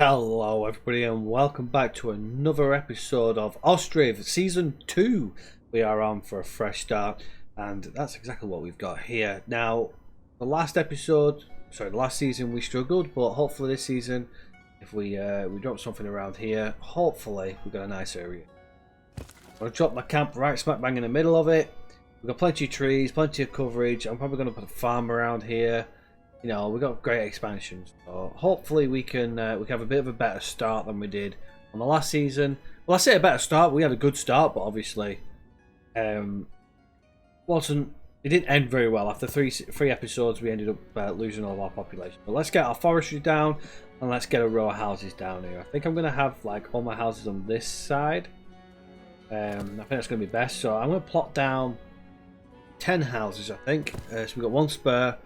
Hello everybody and welcome back to another episode of Ostriv Season 2. We are on for a fresh start and that's exactly what we've got here. Now, the last season we struggled, but hopefully this season, if we drop something around here, hopefully we've got a nice area. I'm going to drop my camp right smack bang in the middle of it. We've got plenty of trees, plenty of coverage. I'm probably going to put a farm around here. You know, we've got great expansions, so hopefully we can have a bit of a better start than we did on the last season. Well, I say a better start. We had a good start, but obviously, it didn't end very well. After three episodes, we ended up losing all of our population. But let's get our forestry down and let's get a row of houses down here. I think I'm gonna have like all my houses on this side. I think that's gonna be best. So I'm gonna plot down 10 houses. I think so. We've got one spur.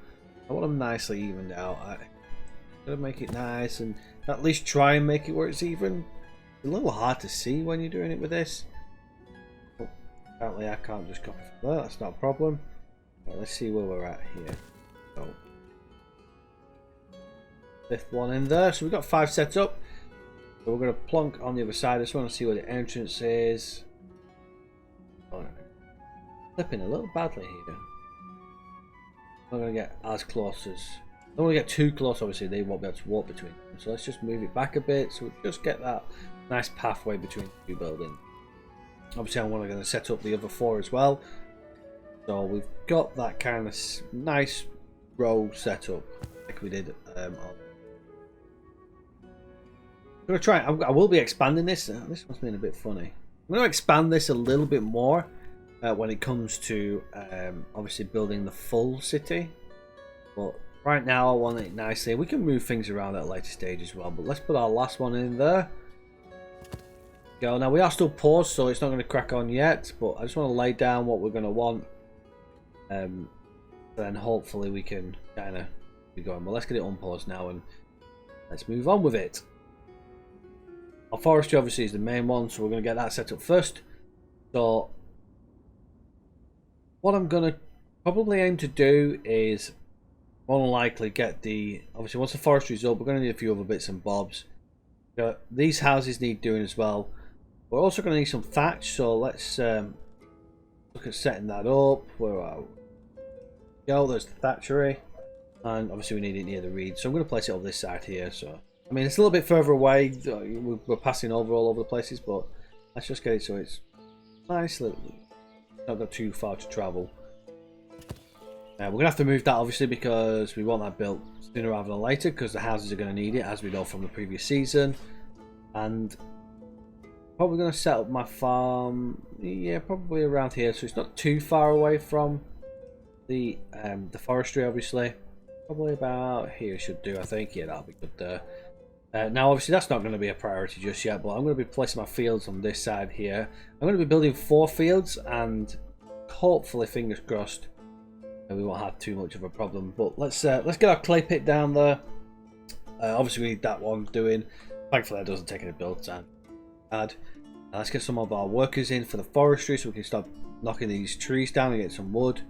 I want them nicely evened out. I'm gonna make it nice and at least try and make it where it's even. It's a little hard to see when you're doing it with this. But apparently I can't just copy from there, that's not a problem. Right, let's see where we're at here. So, fifth one in there. So we've got 5 set up. So we're gonna plonk on the other side. I just want to see where the entrance is. Oh, flipping a little badly here. I'm not going to get as close as... I don't want to get too close, obviously they won't be able to walk between them. So let's just move it back a bit so we just get that nice pathway between the two buildings. Obviously I'm going to set up the other 4 as well. So we've got that kind of nice row set up like we did I'm going to try... I will be expanding this. This one's been a bit funny. I'm going to expand this a little bit more. When it comes to obviously building the full city, but right now I want it nicely. We can move things around at a later stage as well, but let's put our last one in there. Go. Now we are still paused, so it's not going to crack on yet, but I just want to lay down what we're going to want, then hopefully we can kind of be going. But let's get it unpaused now and let's move on with it. Our forestry obviously is the main one, so we're going to get that set up first. So what I'm going to probably aim to do is more than likely get the... Obviously, once the forestry is up, we're going to need a few other bits and bobs. These houses need doing as well. We're also going to need some thatch, so let's look at setting that up. Where are we? Go, there's the thatchery. And obviously we need it near the reed, so I'm going to place it over this side here. So I mean, it's a little bit further away. We're passing over all over the places, but let's just get it so it's nice little... Not got too far to travel. We're going to have to move that obviously because we want that built sooner rather than later because the houses are going to need it, as we know from the previous season. And probably going to set up my farm, yeah, probably around here, so it's not too far away from the forestry obviously. Probably about here should do, I think. Yeah, that'll be good there. Now obviously that's not going to be a priority just yet, but I'm going to be placing my fields on this side here. I'm going to be building 4 fields and hopefully, fingers crossed, we won't have too much of a problem. But let's get our clay pit down there. Obviously we need that one doing. Thankfully that doesn't take any build time. Let's get some of our workers in for the forestry so we can start knocking these trees down and get some wood.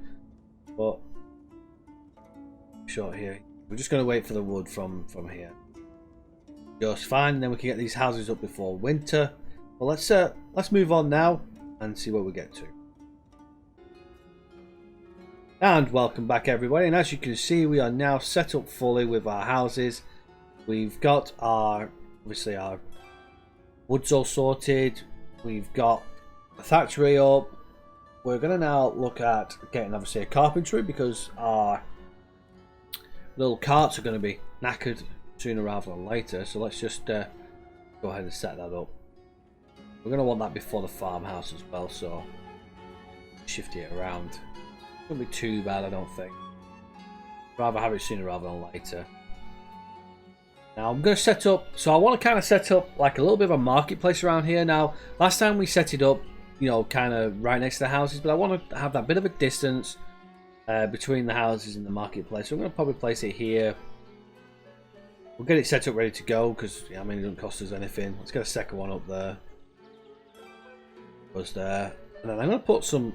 But short here, we're just going to wait for the wood from here. Just fine, and then we can get these houses up before winter. Well, let's move on now and see where we get to. And welcome back everybody, and as you can see we are now set up fully with our houses. We've got obviously our woods all sorted. We've got a thatchery up. We're going to now look at getting obviously a carpentry because our little carts are going to be knackered sooner rather than later, so let's just go ahead and set that up. We're going to want that before the farmhouse as well, so shift it around. It won't be too bad, I don't think. Rather have it sooner rather than later. Now I'm going to set up, so I want to kind of set up like a little bit of a marketplace around here. Now last time we set it up, you know, kind of right next to the houses, but I want to have that bit of a distance between the houses and the marketplace, so I'm going to probably place it here. We'll get it set up ready to go because, I mean, it doesn't cost us anything. Let's get a second one up there. Was there. And then I'm going to put some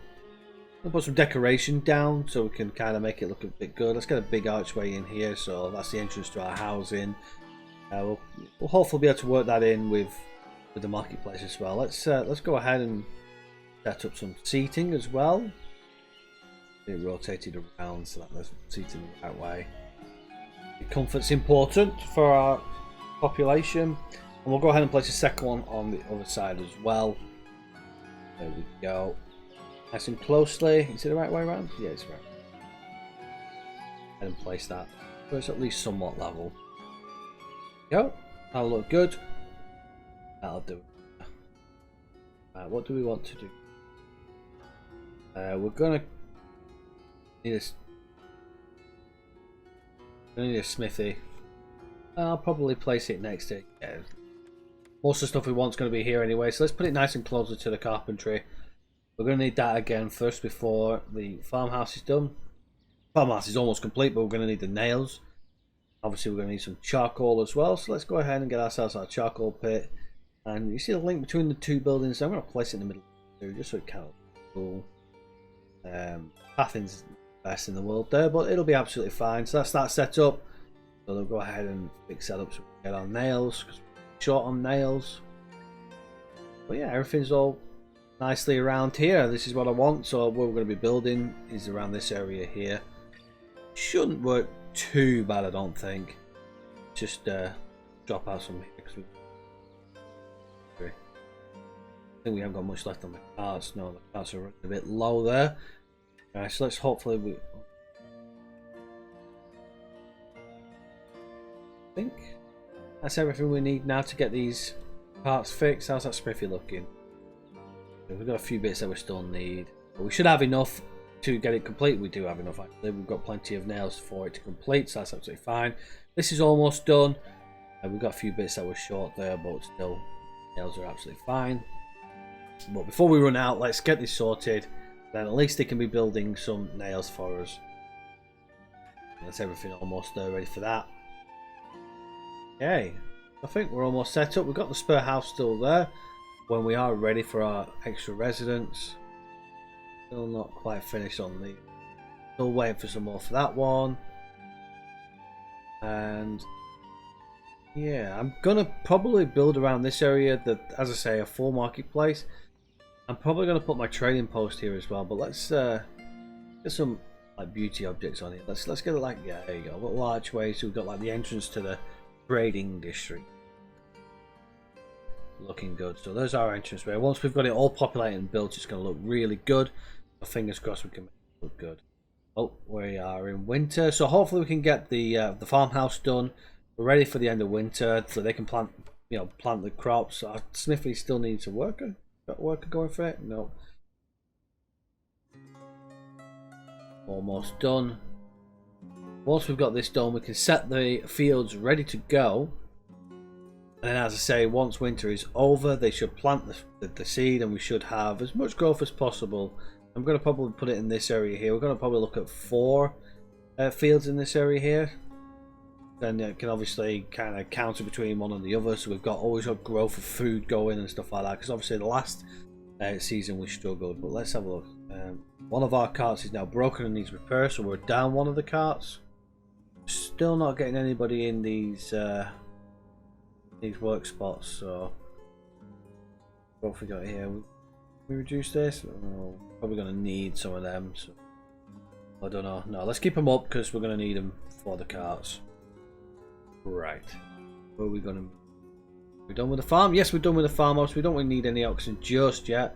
decoration down so we can kind of make it look a bit good. Let's get a big archway in here, so that's the entrance to our housing. We'll hopefully be able to work that in with the marketplace as well. Let's go ahead and set up some seating as well. It rotated around so that there's seating the right way. Comfort's important for our population, and we'll go ahead and place a second one on the other side as well. There we go. Nice and closely. Is it the right way around? Yeah, it's right. And place that so it's at least somewhat level. Go. That'll look good. That'll do. What do we want to do? We're gonna need a smithy. I'll probably place it next to it. Yeah. Most of the stuff we want is going to be here anyway, so let's put it nice and closer to the carpentry. We're going to need that again first before the farmhouse is done. Farmhouse is almost complete, but we're going to need the nails. Obviously we're going to need some charcoal as well, so let's go ahead and get ourselves our charcoal pit. And you see the link between the two buildings. I'm going to place it in the middle too, just so it kind of cool. Pathing's the best in the world there, but it'll be absolutely fine. So that's that set up. So they'll go ahead and fix that up so we can get our nails, because we're short on nails. But yeah, everything's all nicely around here. This is what I want. So what we're going to be building is around this area here. Shouldn't work too bad, I don't think. Just drop out some here because I think we haven't got much left on the carts. No, the carts are a bit low there. Alright, so let's hopefully I think that's everything we need now to get these parts fixed. How's that Smithy looking? We've got a few bits that we still need, but we should have enough to get it complete. We do have enough actually. We've got plenty of nails for it to complete, so that's absolutely fine. This is almost done. We've got a few bits that were short there, but still nails are absolutely fine. But before we run out, let's get this sorted. Then at least they can be building some nails for us. That's everything almost there, ready for that. Okay, I think we're almost set up. We've got the spare house still there when we are ready for our extra residence. Still not quite finished on the. Still waiting for some more for that one. And yeah, I'm gonna probably build around this area that, as I say, a full marketplace. I'm probably gonna put my trading post here as well. But let's get some like beauty objects on it. Let's get it like, yeah, there you go. Little archway, so we've got like the entrance to the trading district. Looking good. So there's our entrance way. Once we've got it all populated and built, it's going to look really good. So fingers crossed we can make it look good. Oh, we are in winter, so hopefully we can get the farmhouse done. We're ready for the end of winter, so they can plant the crops. Our smithy still needs a worker. Got a worker going for it? No. Almost done. Once we've got this done, we can set the fields ready to go. And then, as I say, once winter is over, they should plant the seed, and we should have as much growth as possible. I'm going to probably put it in this area here. We're going to probably look at 4 fields in this area here. Then it can obviously kind of counter between one and the other. So we've got always got growth of food going and stuff like that. Because obviously the last season we struggled. But let's have a look. One of our carts is now broken and needs repair, so we're down one of the carts. Still not getting anybody in these work spots. So what have we got here? We reduce this. Oh, probably going to need some of them. So I don't know. No, let's keep them up because we're going to need them for the carts. Right. Where are we going to? We're done with the farm. Yes, we're done with the farmhouse. We don't really need any oxen just yet.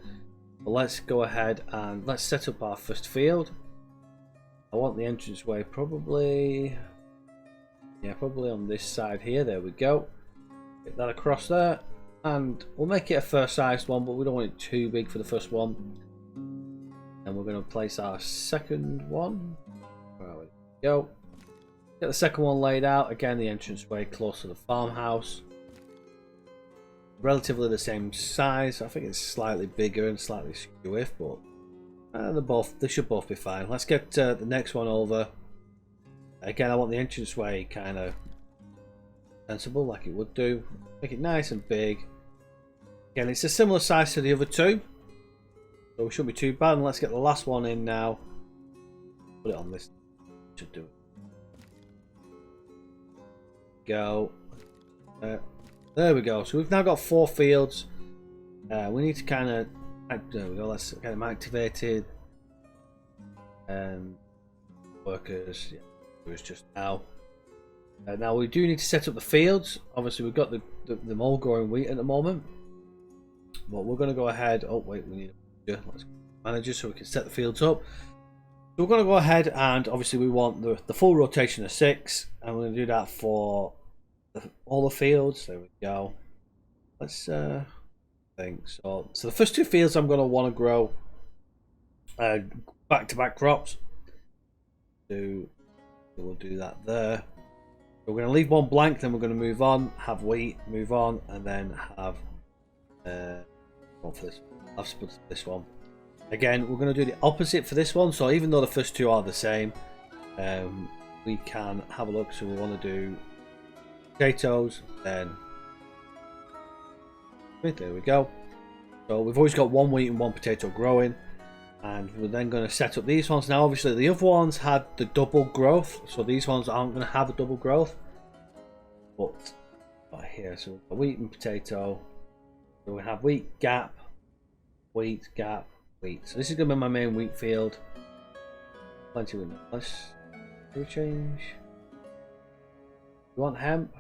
But let's go ahead and let's set up our first field. I want the entranceway probably. Yeah, probably on this side here. There we go. Get that across there. And we'll make it a first sized one, but we don't want it too big for the first one. And we're going to place our second one. There we go. Get the second one laid out. Again, the entranceway close to the farmhouse. Relatively the same size. I think it's slightly bigger and slightly skewish, but they should both be fine. Let's get the next one over. Again, I want the entranceway kind of sensible, like it would do. Make it nice and big. Again, it's a similar size to the other two, so we shouldn't be too bad. And let's get the last one in now. Put it on this. Should do it. Go. There we go. So we've now got 4 fields. We need to kind of... There we go. Let's get them activated. Workers. Yeah, it was just now. Now we do need to set up the fields. Obviously we've got them all growing wheat at the moment. But we're going to go ahead. Oh wait, we need a manager so we can set the fields up. So we're going to go ahead and obviously we want the full rotation of 6. And we're going to do that for all the fields. There we go. Let's think. So the first 2 fields I'm going to want to grow back-to-back crops. So we'll do that there. We're going to leave one blank, then we're going to move on, have wheat, move on, and then have one for this. I've split this one. Again, we're going to do the opposite for this one. So even though the first 2 are the same, we can have a look. So we want to do potatoes, then there we go. So we've always got 1 wheat and 1 potato growing. And we're then going to set up these ones. Now obviously the other ones had the double growth, so these ones aren't going to have a double growth. But right here, so we've got wheat and potato. So we have wheat gap, wheat gap, wheat. So this is going to be my main wheat field. Plenty of wheat. Let's do a change. We want hemp.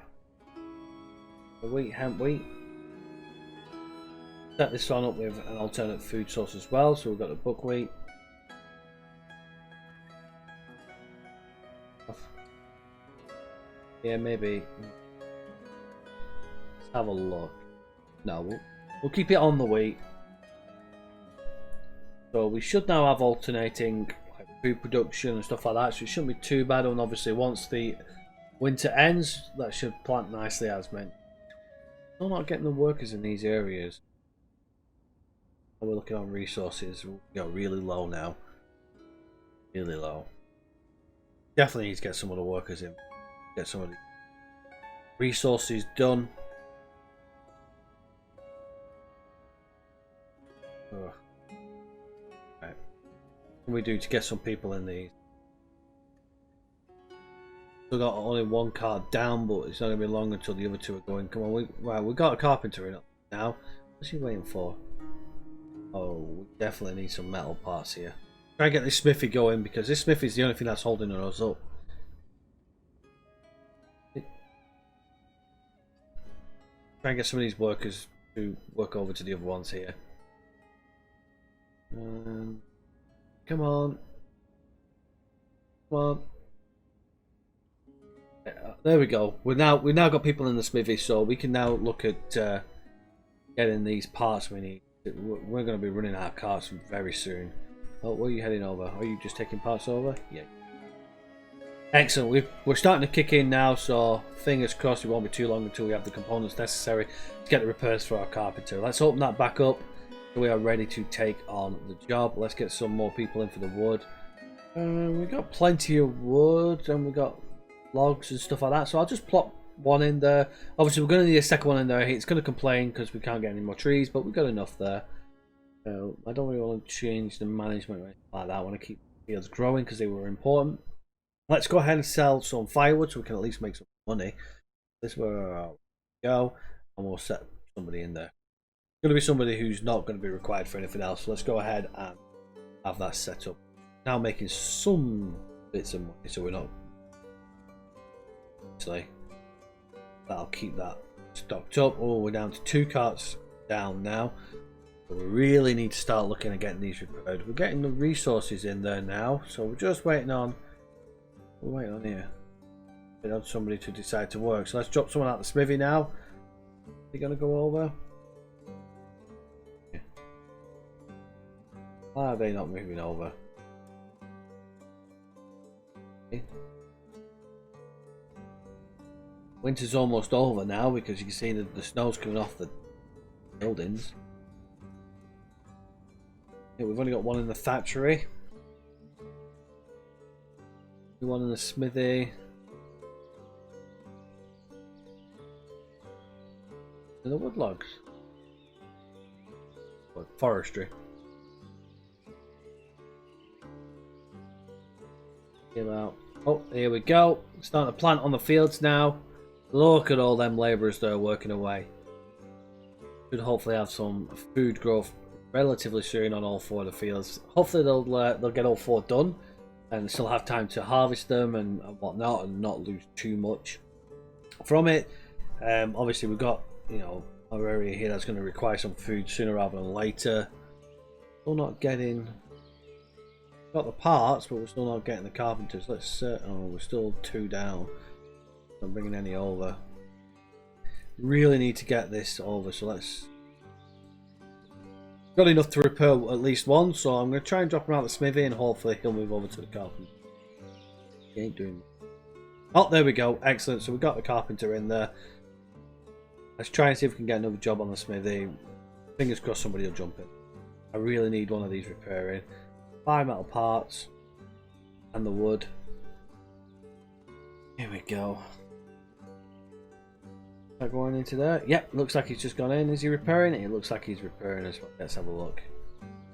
Wheat, hemp, wheat. Set this one up with an alternate food source as well. So we've got the buckwheat. Yeah, maybe. Let's have a look. No, we'll keep it on the wheat. So we should now have alternating food production and stuff like that. So it shouldn't be too bad. And obviously once the winter ends, that should plant nicely as meant. I'm not getting the workers in these areas. We're looking on resources. We go really low now. Really low. Definitely need to get some of the workers in. Get some of the resources done. Right. What can we do to get some people in these? We've got only 1 card down, but it's not going to be long until the other 2 are going. Come on, we've got a carpenter in now. What's he waiting for? Oh, we definitely need some metal parts here. Try and get this smithy going because this smithy is the only thing that's holding us up. Try and get some of these workers to work over to the other ones here. Come on. Come on. There we go. We've now got people in the smithy, so we can now look at getting these parts we need. We're going to be running out of carts very soon. Oh, where are you heading over? Are you just taking parts over? Yeah. Excellent. We're starting to kick in now, so fingers crossed it won't be too long until we have the components necessary to get the repairs for our carpenter. Let's open that back up so we are ready to take on the job. Let's get some more people in for the wood. We've got plenty of wood and we've got logs and stuff like that, so I'll just plop 1 in there. Obviously we're going to need a second one in there. It's going to complain because we can't get any more trees, but we've got enough there. I don't really want to change the management or anything like that. I want to keep the fields growing because they were important. Let's go ahead and sell some firewood so we can at least make some money. This is where I'll go, and we'll set somebody in there. It's going to be somebody who's not going to be required for anything else. So let's go ahead and have that set up. Now making some bits of money, so we're not. Actually, that'll keep that stocked up. Oh, we're down to 2 carts down now. So we really need to start looking at getting these repaired. We're getting the resources in there now, so we're just waiting on. We're waiting on here. Waiting on somebody to decide to work. So let's drop someone out the smithy now. Are they gonna go over? Yeah. Why are they not moving over? Okay. Winter's almost over now because you can see that the snow's coming off the buildings. Yeah, we've only got 1 in the factory. 1 in the smithy. And the wood logs. Or forestry. Give out. Oh, here we go. Starting to plant on the fields now. Look at all them labourers that are working away. Should hopefully have some food growth relatively soon on all 4 of the fields. Hopefully they'll get all 4 done and still have time to harvest them and whatnot and not lose too much from it. Obviously we've got, you know, our area here that's going to require some food sooner rather than later. Still not getting... Got the parts, but we're still not getting the carpenters. Let's oh, we're still 2 down. Not bringing any over. Really need to get this over, so let's... Got enough to repair at least one, so I'm going to try and drop him out of the smithy and hopefully he'll move over to the carpenter. He ain't doing much. Oh, there we go. Excellent. So we've got the carpenter in there. Let's try and see if we can get another job on the smithy. Fingers crossed somebody will jump in. I really need one of these repairing. 5 metal parts. And the wood. Here we go. Is that going into there? Yep, looks like he's just gone in. Is he repairing it? It looks like he's repairing as well. Let's have a look.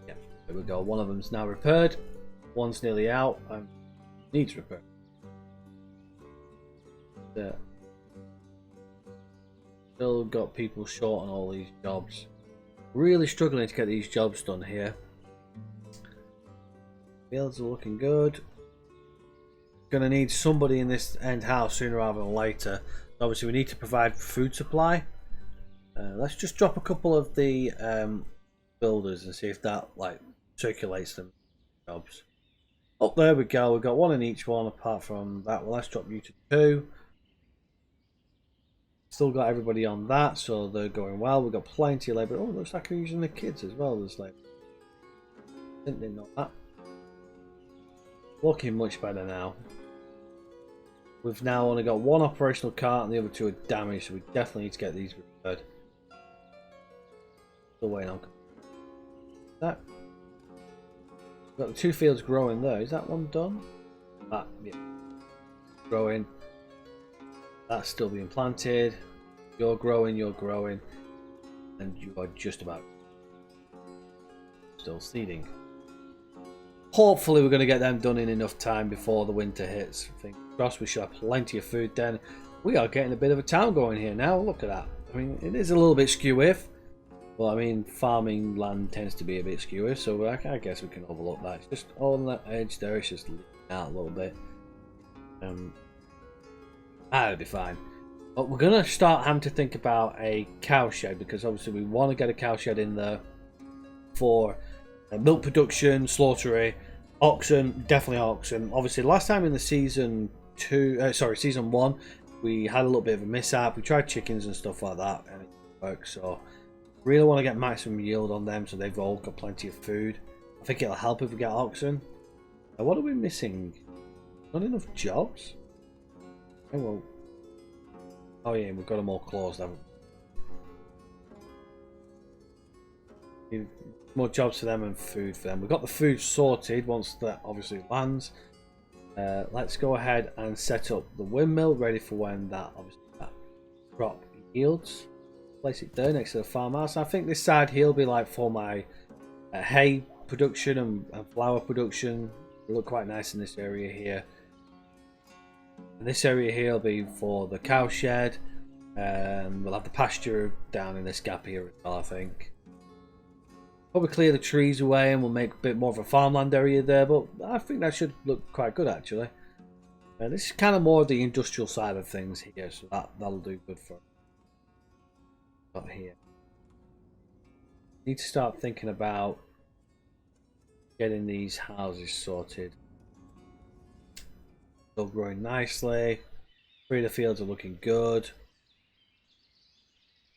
Yep, there we go. One of them's now repaired. One's nearly out and needs repair. There. Still got people short on all these jobs. Really struggling to get these jobs done here. Fields are looking good. Gonna need somebody in this end house sooner rather than later. Obviously we need to provide food supply. Let's just drop a couple of the builders and see if that like circulates them jobs. Oh, there we go. We've got 1 in each one apart from that. Well, let's drop you to 2. Still got everybody on that, so they're going well. We've got plenty of labour. Oh, looks like we're using the kids as well as labour. Didn't know that. Looking much better now. We've now only got 1 operational cart and the other 2 are damaged, so we definitely need to get these repaired. Still waiting on that. We've got the 2 fields growing there. Is that one done? That, yeah. Growing. That's still being planted. You're growing, and you are just about still seeding. Hopefully we're going to get them done in enough time before the winter hits. Fingers crossed, we should have plenty of food then. We are getting a bit of a town going here now. Look at that. I mean, it is a little bit skew-if. Well, I mean, farming land tends to be a bit skew-if, so I guess we can overlook that. It's just on that edge there, it's just leaning out a little bit. That'll be fine. But we're going to start having to think about a cow shed, because obviously we want to get a cow shed in there for milk production, slaughtery, oxen, definitely oxen. Obviously last time in the season 1, we had a little bit of a mishap. We tried chickens and stuff like that and it didn't work, so really want to get maximum yield on them so they've all got plenty of food. I think it'll help if we get oxen. What are we missing? Not enough jobs? Oh, well. Oh yeah, we've got them all closed, haven't we? Need more jobs for them and food for them. We've got the food sorted once that obviously lands. Let's go ahead and set up the windmill ready for when that obviously that crop yields. Place it there next to the farmhouse. I think this side here will be like for my hay production and flour production. It'll look quite nice in this area here. And this area here will be for the cow shed. We'll have the pasture down in this gap here as well, I think. Probably clear the trees away and we'll make a bit more of a farmland area there, but I think that should look quite good actually. This is kind of more the industrial side of things here, so that'll do good for us. But here, need to start thinking about getting these houses sorted. Still growing nicely. 3 of the fields are looking good.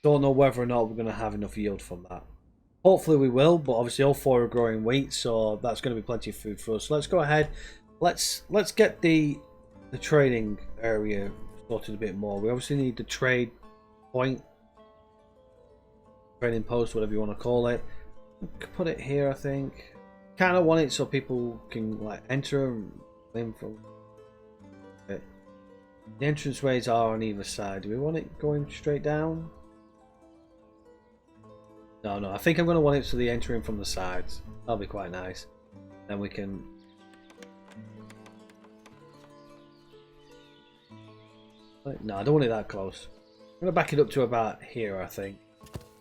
Don't know whether or not we're going to have enough yield from that. Hopefully we will, but obviously all 4 are growing wheat, so that's going to be plenty of food for us. So let's go ahead. Let's get the trading area sorted a bit more. We obviously need the trade point, trading post, whatever you want to call it. Put it here, I think. Kind of want it so people can like enter and in from. Okay. The entranceways are on either side. Do we want it going straight down? No, I think I'm going to want it so they enter in from the sides. That'll be quite nice. Then we can... No, I don't want it that close. I'm going to back it up to about here, I think.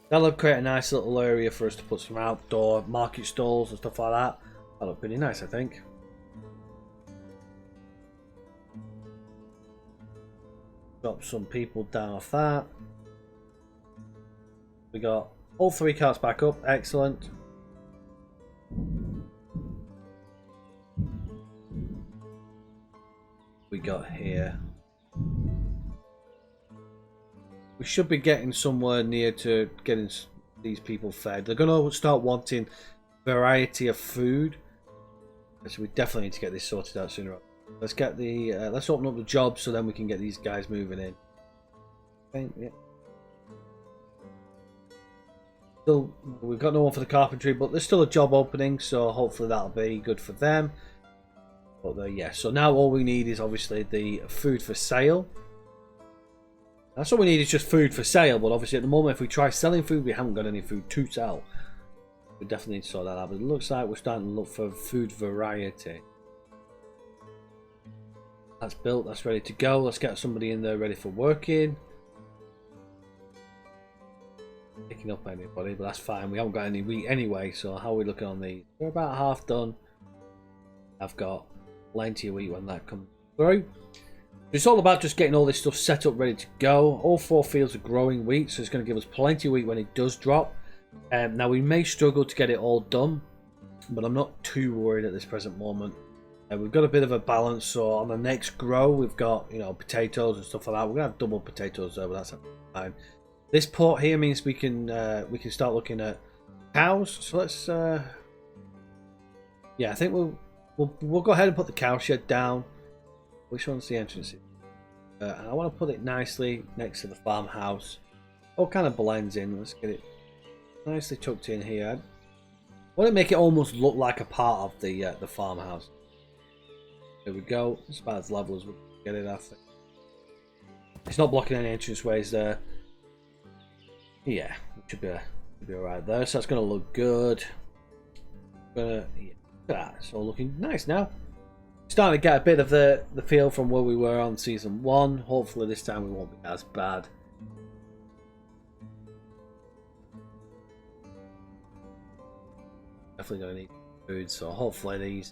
That'll create a nice little area for us to put some outdoor market stalls and stuff like that. That'll look pretty nice, I think. Drop some people down off that. We got all 3 carts back up. Excellent. We got here. We should be getting somewhere near to getting these people fed. They're going to start wanting variety of food, so we definitely need to get this sorted out sooner. Let's get the let's open up the job so then we can get these guys moving in. Okay, yeah. Still, we've got no one for the carpentry, but there's still a job opening, so hopefully that'll be good for them. But yeah, so now all we need is obviously the food for sale. That's all we need is just food for sale, but obviously at the moment if we try selling food, we haven't got any food to sell. We definitely need to sort that out, but it looks like we're starting to look for food variety. That's built, that's ready to go. Let's get somebody in there ready for working. Picking up anybody, but that's fine. We haven't got any wheat anyway, so how are we looking on these? We're about half done. I've got plenty of wheat when that comes through. It's all about just getting all this stuff set up, ready to go. All 4 fields are growing wheat, so it's going to give us plenty of wheat when it does drop. Now we may struggle to get it all done, but I'm not too worried at this present moment. We've got a bit of a balance, so on the next grow we've got, you know, potatoes and stuff like that. We're going to have double potatoes there, but that's fine. This port here means we can start looking at cows. So let's yeah, I think we'll go ahead and put the cow shed down. Which one's the entrance? And I want to put it nicely next to the farmhouse. All kind of blends in. Let's get it nicely tucked in here. I want to make it almost look like a part of the farmhouse. There we go. It's about as level as we can get it, I think. It's not blocking any entranceways there. Yeah, it should be alright there. So that's going to look good. Yeah, look at that. It's all looking nice now. Starting to get a bit of the feel from where we were on season 1. Hopefully this time we won't be as bad. Definitely going to need food, so hopefully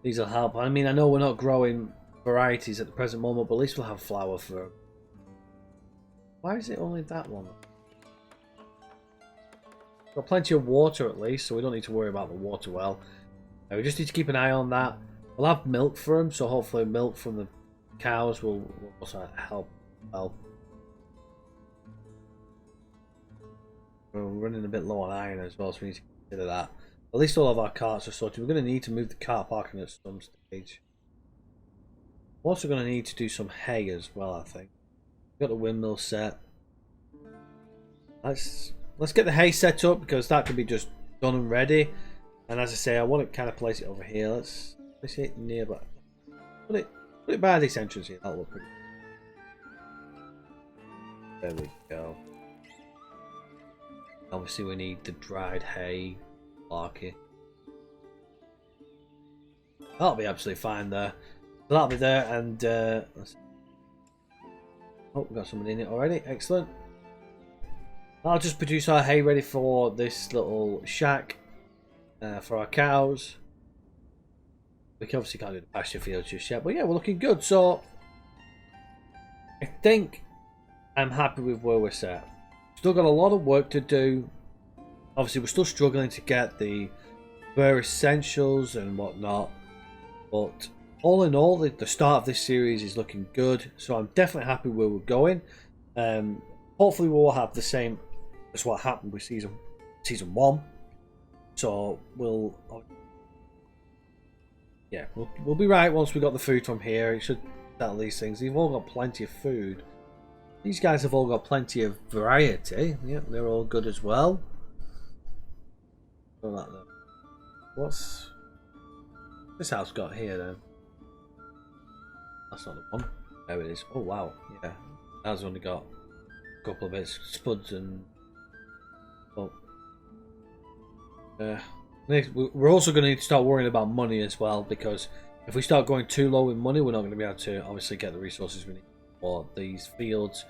these will help. I mean, I know we're not growing varieties at the present moment, but at least we'll have flour for. Why is it only that one? Got plenty of water at least, so we don't need to worry about the water well. We just need to keep an eye on that. We'll have milk for them, so hopefully milk from the cows will also help well. We're running a bit low on iron as well, so we need to consider that. At least all of our carts are sorted. We're going to need to move the cart parking at some stage. We're also going to need to do some hay as well, I think. We've got the windmill set. Let's get the hay set up, because that can be just done and ready. And as I say, I want to kind of place it over here. Let's place it nearby. Put it by this entrance here. That'll look pretty good. There we go. Obviously we need the dried hay. Larky. That'll be absolutely fine there. So that'll be there, and let's... oh, we've got somebody in it already. Excellent. I'll just produce our hay ready for this little shack for our cows. We can obviously can't do the pasture fields just yet, but yeah, we're looking good. So I think I'm happy with where we're set. Still got a lot of work to do. Obviously, we're still struggling to get the bare essentials and whatnot, but all in all, the start of this series is looking good. So I'm definitely happy where we're going. Hopefully, we'll have the same as what happened with season 1. So we'll be right once we got the food from here. It should settle these things. They've all got plenty of food. These guys have all got plenty of variety. Yep, they're all good as well. What's this house got here then? That's not the one. There it is. Oh wow, yeah. That's only got a couple of bits, spuds and. Oh. We're also going to need to start worrying about money as well, because if we start going too low in money, we're not going to be able to obviously get the resources we need for these fields.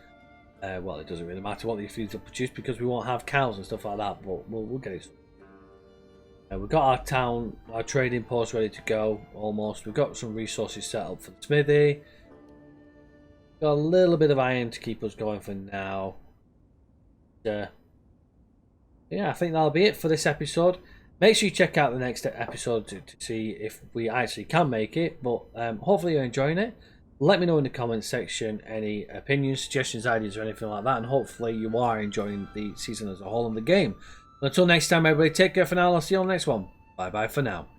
Well, it doesn't really matter what these fields will produce because we won't have cows and stuff like that, but we'll get it. We've got our town, our trading post ready to go, almost. We've got some resources set up for the smithy. Got a little bit of iron to keep us going for now. Yeah, I think that'll be it for this episode. Make sure you check out the next episode to see if we actually can make it, but hopefully you're enjoying it. Let me know in the comments section any opinions, suggestions, ideas, or anything like that, and hopefully you are enjoying the season as a whole and the game. Until next time, everybody, take care for now. I'll see you on the next one. Bye bye for now.